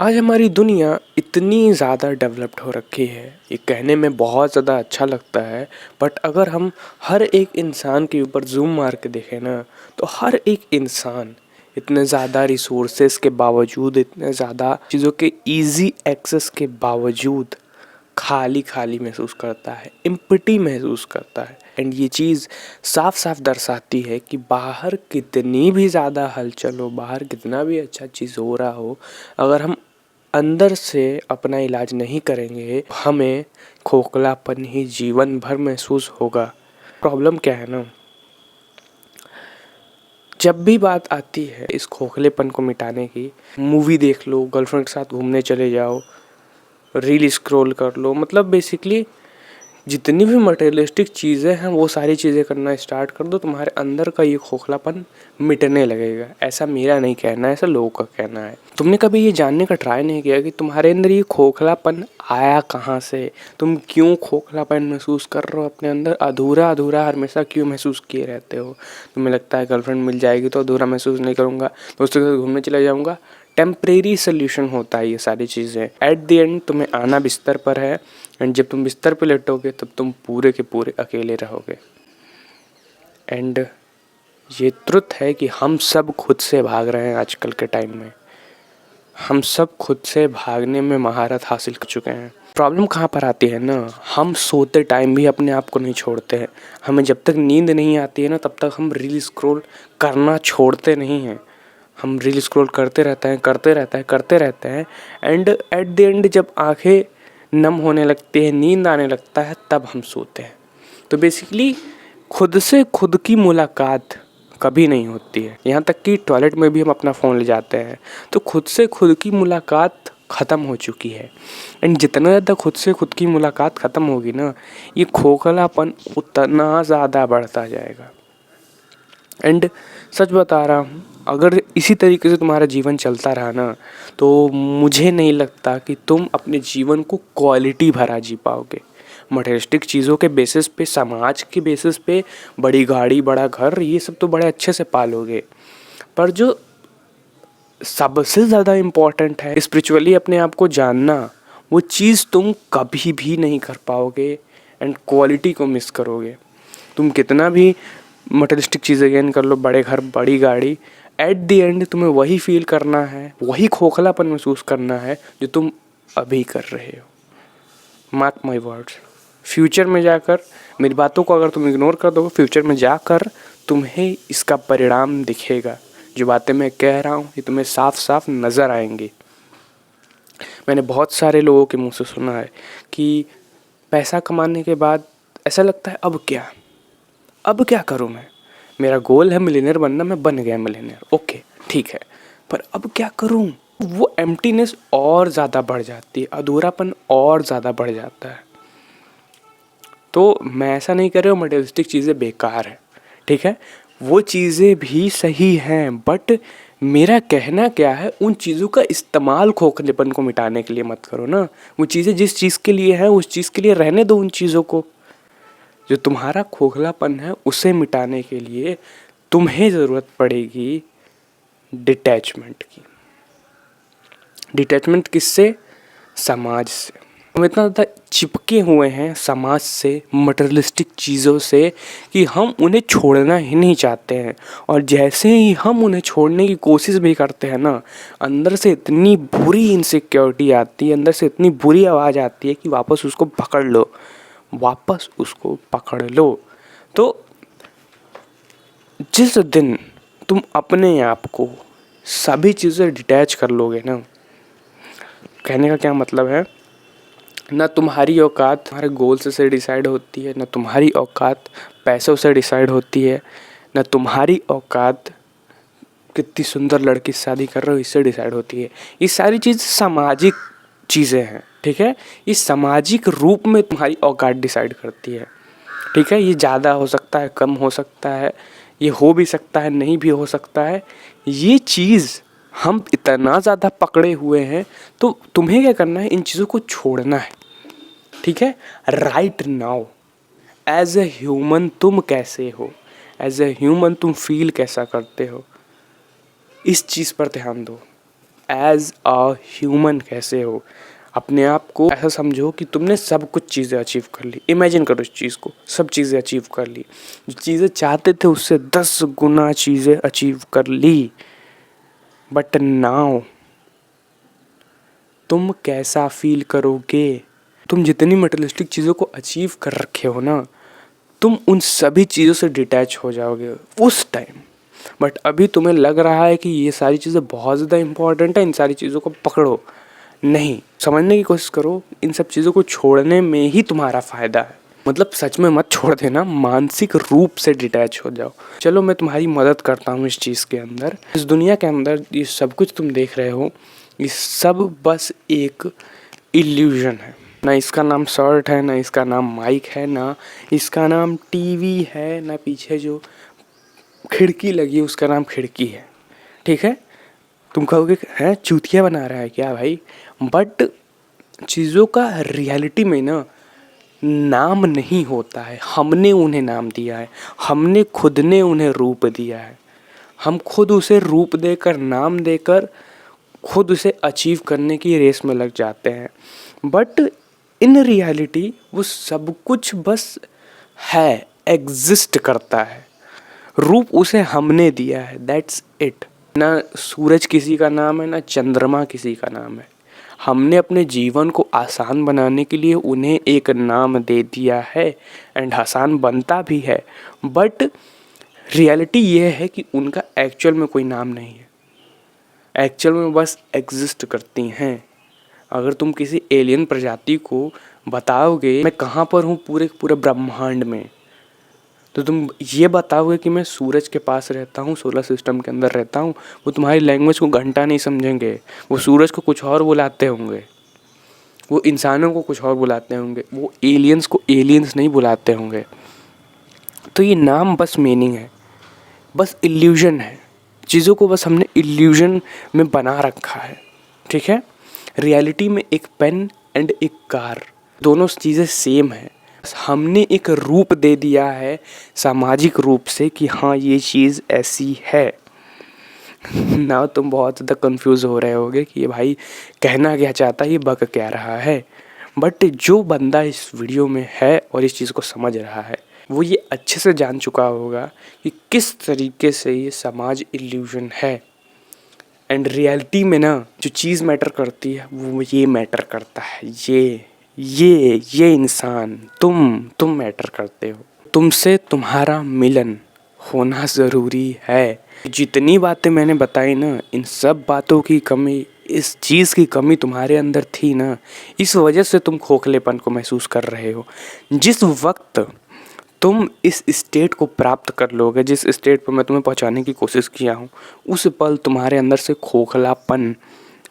आज हमारी दुनिया इतनी ज़्यादा डेवलप्ड हो रखी है, ये कहने में बहुत ज़्यादा अच्छा लगता है। बट अगर हम हर एक इंसान के ऊपर ज़ूम मार के देखें ना, तो हर एक इंसान इतने ज़्यादा रिसोर्सेज के बावजूद, इतने ज़्यादा चीज़ों के इजी एक्सेस के बावजूद खाली खाली महसूस करता है, एम्प्टी महसूस करता है। एंड ये चीज़ साफ साफ दर्शाती है कि बाहर कितनी भी ज़्यादा हलचल हो, बाहर कितना भी अच्छा चीज़ हो रहा हो, अगर हम अंदर से अपना इलाज नहीं करेंगे, हमें खोखलापन ही जीवन भर महसूस होगा। प्रॉब्लम क्या है ना, जब भी बात आती है इस खोखलेपन को मिटाने की, मूवी देख लो, गर्लफ्रेंड के साथ घूमने चले जाओ, रील स्क्रॉल कर लो, मतलब बेसिकली जितनी भी मटेरियलिस्टिक चीज़ें हैं वो सारी चीज़ें करना स्टार्ट कर दो, तुम्हारे अंदर का ये खोखलापन मिटने लगेगा। ऐसा मेरा नहीं कहना है, ऐसा लोगों का कहना है। तुमने कभी ये जानने का ट्राई नहीं किया कि तुम्हारे अंदर ये खोखलापन आया कहाँ से, तुम क्यों खोखलापन महसूस कर रहे हो अपने अंदर, अधूरा अधूरा हमेशा क्यों महसूस किए रहते हो। तुम्हें लगता है गर्लफ्रेंड मिल जाएगी तो अधूरा महसूस नहीं करूँगा, दोस्तों के साथ घूमने चले जाऊँगा। टेम्परेरी सोल्यूशन होता है ये सारी चीज़ें। एट द एंड तुम्हें आना बिस्तर पर है, एंड जब तुम बिस्तर पर लेटोगे तब तुम पूरे के पूरे अकेले रहोगे। एंड ये ट्रुथ है कि हम सब खुद से भाग रहे हैं आजकल के टाइम में। हम सब खुद से भागने में महारत हासिल कर चुके हैं। प्रॉब्लम कहाँ पर आती है ना, हम सोते टाइम भी अपने आप को नहीं छोड़ते हैं। हमें जब तक नींद नहीं आती है ना, तब तक हम रील स्क्रॉल करना छोड़ते नहीं हैं। हम रील स्क्रॉल करते रहते हैं एंड एट द एंड जब आंखें नम होने लगती है, नींद आने लगता है, तब हम सोते हैं। तो बेसिकली खुद से खुद की मुलाकात कभी नहीं होती है। यहाँ तक कि टॉयलेट में भी हम अपना फ़ोन ले जाते हैं, तो खुद से खुद की मुलाकात ख़त्म हो चुकी है। एंड जितना ज़्यादा खुद से खुद की मुलाकात ख़त्म होगी ना, ये खोखलापन उतना ज़्यादा बढ़ता जाएगा। एंड सच बता रहा हूँ, अगर इसी तरीके से तुम्हारा जीवन चलता रहा ना, तो मुझे नहीं लगता कि तुम अपने जीवन को क्वालिटी भरा जी पाओगे। मटेरियलिस्टिक चीज़ों के बेसिस पे, समाज के बेसिस पे, बड़ी गाड़ी, बड़ा घर, ये सब तो बड़े अच्छे से पालोगे, पर जो सबसे ज़्यादा इम्पोर्टेंट है, स्पिरिचुअली अपने आप को जानना, वो चीज़ तुम कभी भी नहीं कर पाओगे। एंड क्वालिटी को मिस करोगे। तुम कितना भी मटेरियलिस्टिक चीज़ें गेन कर लो, बड़े घर, बड़ी गाड़ी, एट द एंड तुम्हें वही फील करना है, वही खोखलापन महसूस करना है जो तुम अभी कर रहे हो। मार्क माई वर्ड्स, फ्यूचर में जाकर, मेरी बातों को अगर तुम इग्नोर कर दोगे, फ्यूचर में जाकर तुम्हें इसका परिणाम दिखेगा। जो बातें मैं कह रहा हूँ ये तुम्हें साफ साफ नज़र आएंगी। मैंने बहुत सारे लोगों के मुंह से सुना है कि पैसा कमाने के बाद ऐसा लगता है अब क्या करूँ मैं, मेरा गोल है मिलियनेयर बनना, मैं बन गया मिलियनेयर, ओके ठीक है, पर अब क्या करूँ। वो एम्प्टीनेस और ज़्यादा बढ़ जाती है, अधूरापन और ज़्यादा बढ़ जाता है। तो मैं ऐसा नहीं कर रहा हूँ मटेरियलिस्टिक चीज़ें बेकार है, ठीक है, वो चीज़ें भी सही हैं, बट मेरा कहना क्या है, उन चीज़ों का इस्तेमाल खोखलेपन को मिटाने के लिए मत करो ना। वो चीज़ें जिस चीज़ के लिए हैं उस चीज़ के लिए रहने दो उन चीज़ों को। जो तुम्हारा खोखलापन है उसे मिटाने के लिए तुम्हें ज़रूरत पड़ेगी डिटैचमेंट की। डिटैचमेंट किससे? समाज से। हम इतना ज़्यादा चिपके हुए हैं समाज से, मटेरियलिस्टिक चीज़ों से, कि हम उन्हें छोड़ना ही नहीं चाहते हैं। और जैसे ही हम उन्हें छोड़ने की कोशिश भी करते हैं ना, अंदर से इतनी बुरी इनसिक्योरिटी आती है, अंदर से इतनी बुरी आवाज़ आती है कि वापस उसको पकड़ लो, वापस उसको पकड़ लो। तो जिस दिन तुम अपने आप को सभी चीज़ें डिटैच कर लोगे ना, कहने का क्या मतलब है, ना तुम्हारी औकात तुम्हारे गोल से डिसाइड होती है, ना तुम्हारी औकात पैसों से डिसाइड होती है, ना तुम्हारी औकात कितनी सुंदर लड़की से शादी कर रहे हो इससे डिसाइड होती है। ये सारी चीज़ सामाजिक चीज़ें हैं, ठीक है, ये सामाजिक रूप में तुम्हारी औकात डिसाइड करती है, ठीक है। ये ज़्यादा हो सकता है, कम हो सकता है, ये हो भी सकता है, नहीं भी हो सकता है। ये चीज़ हम इतना ज़्यादा पकड़े हुए हैं, तो तुम्हें क्या करना है, इन चीज़ों को छोड़ना है, ठीक है। Right now as a human तुम कैसे हो, एज ए ह्यूमन तुम फील कैसा करते हो, इस चीज़ पर ध्यान दो। एज अ ह्यूमन कैसे हो। अपने आप को ऐसा समझो कि तुमने सब कुछ चीज़ें अचीव कर ली। इमेजिन करो इस चीज़ को, सब चीज़ें अचीव कर ली, जो चीज़ें चाहते थे उससे 10 गुना चीज़ें अचीव कर ली। बट नाउ तुम कैसा फील करोगे। तुम जितनी मटेरियलिस्टिक चीज़ों को अचीव कर रखे हो ना, तुम उन सभी चीज़ों से डिटैच हो जाओगे उस टाइम। बट अभी तुम्हें लग रहा है कि ये सारी चीज़ें बहुत ज़्यादा इंपॉर्टेंट है, इन सारी चीज़ों को पकड़ो। नहीं, समझने की कोशिश करो, इन सब चीज़ों को छोड़ने में ही तुम्हारा फ़ायदा है। मतलब सच में मत छोड़ देना, मानसिक रूप से डिटैच हो जाओ। चलो मैं तुम्हारी मदद करता हूँ इस चीज़ के अंदर। इस दुनिया के अंदर ये सब कुछ तुम देख रहे हो, ये सब बस एक इल्यूजन है। ना इसका नाम शर्ट है, ना इसका नाम माइक है, ना इसका नाम टीवी है, ना पीछे जो खिड़की लगी है उसका नाम खिड़की है। ठीक है, तुम कहोगे हैं चूतिया बना रहा है क्या भाई, बट चीज़ों का रियलिटी में ना नाम नहीं होता है। हमने उन्हें नाम दिया है, हमने खुद ने उन्हें रूप दिया है। हम खुद उसे रूप देकर, नाम देकर खुद उसे अचीव करने की रेस में लग जाते हैं। बट इन रियलिटी वो सब कुछ बस है, एग्जिस्ट करता है। रूप उसे हमने दिया है, दैट्स इट। ना सूरज किसी का नाम है, ना चंद्रमा किसी का नाम है। हमने अपने जीवन को आसान बनाने के लिए उन्हें एक नाम दे दिया है, एंड आसान बनता भी है। बट रियलिटी ये है कि उनका एक्चुअल में कोई नाम नहीं है, एक्चुअल में बस एग्जिस्ट करती हैं। अगर तुम किसी एलियन प्रजाति को बताओगे मैं कहाँ पर हूँ पूरे पूरे ब्रह्मांड में, तो तुम ये बताओगे कि मैं सूरज के पास रहता हूँ, सोलर सिस्टम के अंदर रहता हूँ, वो तुम्हारी लैंग्वेज को घंटा नहीं समझेंगे। वो सूरज को कुछ और बुलाते होंगे, वो इंसानों को कुछ और बुलाते होंगे, वो एलियंस को एलियंस नहीं बुलाते होंगे। तो ये नाम बस मीनिंग है, बस इल्यूजन है। चीज़ों को बस हमने इल्यूजन में बना रखा है। ठीक है, रियलिटी में एक पेन एंड एक कार, दोनों चीज़ें सेम है। हमने एक रूप दे दिया है सामाजिक रूप से कि हाँ ये चीज़ ऐसी है। ना तुम बहुत ज़्यादा कंफ्यूज हो रहे होगे कि ये भाई कहना क्या चाहता है, ये बक क्या रहा है। बट जो बंदा इस वीडियो में है और इस चीज़ को समझ रहा है, वो ये अच्छे से जान चुका होगा कि किस तरीके से ये समाज इल्यूजन है। एंड रियलिटी में ना जो चीज़ मैटर करती है वो ये मैटर करता है, ये इंसान, तुम मैटर करते हो। तुमसे तुम्हारा मिलन होना ज़रूरी है। जितनी बातें मैंने बताई ना, इन सब बातों की कमी, इस चीज़ की कमी तुम्हारे अंदर थी ना, इस वजह से तुम खोखलेपन को महसूस कर रहे हो। जिस वक्त तुम इस स्टेट को प्राप्त कर लोगे, जिस स्टेट पर मैं तुम्हें पहुंचाने की कोशिश किया हूँ, उस पल तुम्हारे अंदर से खोखलापन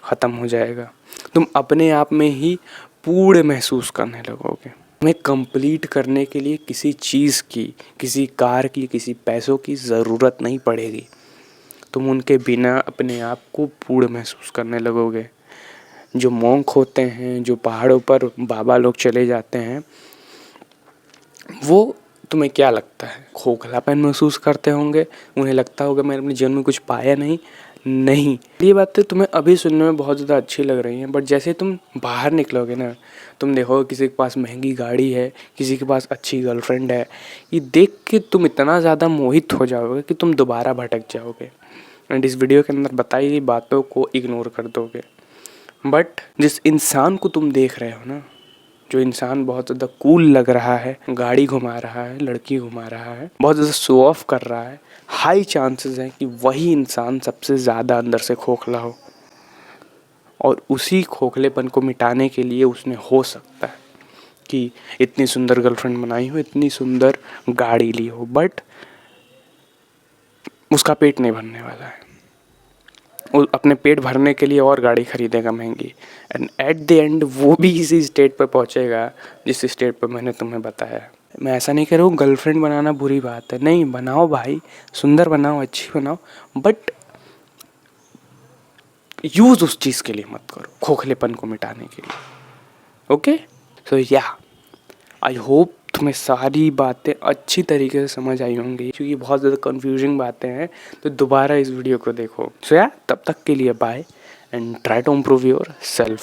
ख़त्म हो जाएगा। तुम अपने आप में ही पूर्ण महसूस करने लगोगे। तुम्हें कंप्लीट करने के लिए किसी चीज़ की, किसी कार की, किसी पैसों की ज़रूरत नहीं पड़ेगी। तुम उनके बिना अपने आप को पूर्ण महसूस करने लगोगे। जो मॉन्क होते हैं, जो पहाड़ों पर बाबा लोग चले जाते हैं, वो तुम्हें क्या लगता है खोखलापन महसूस करते होंगे। उन्हें लगता होगा मैंने अपने जीवन में कुछ पाया नहीं। ये बातें तुम्हें अभी सुनने में बहुत ज़्यादा अच्छी लग रही हैं, बट जैसे तुम बाहर निकलोगे ना, तुम देखोगे किसी के पास महंगी गाड़ी है, किसी के पास अच्छी गर्लफ्रेंड है, ये देख के तुम इतना ज़्यादा मोहित हो जाओगे कि तुम दोबारा भटक जाओगे एंड इस वीडियो के अंदर बताई गई बातों को इग्नोर कर दोगे। बट जिस इंसान को तुम देख रहे हो ना, जो इंसान बहुत ज़्यादा कूल लग रहा है, गाड़ी घुमा रहा है, लड़की घुमा रहा है, बहुत ज़्यादा शो ऑफ कर रहा है, हाई चांसेस हैं कि वही इंसान सबसे ज़्यादा अंदर से खोखला हो, और उसी खोखलेपन को मिटाने के लिए उसने हो सकता है कि इतनी सुंदर गर्लफ्रेंड बनाई हो, इतनी सुंदर गाड़ी ली हो, बट उसका पेट नहीं भरने वाला है। वो अपने पेट भरने के लिए और गाड़ी खरीदेगा महंगी, एंड एट द एंड वो भी इसी स्टेट पर पहुंचेगा जिस स्टेट पर मैंने तुम्हें बताया। मैं ऐसा नहीं कह रहा हूँ गर्लफ्रेंड बनाना बुरी बात है, नहीं, बनाओ भाई, सुंदर बनाओ, अच्छी बनाओ, बट यूज़ उस चीज़ के लिए मत करो, खोखलेपन को मिटाने के लिए। ओके, सो या आई होप तुम्हें सारी बातें अच्छी तरीके से समझ आई होंगी, क्योंकि बहुत ज़्यादा कंफ्यूजिंग बातें हैं, तो दोबारा इस वीडियो को देखो। सो या तब तक के लिए bye and try to improve yourself.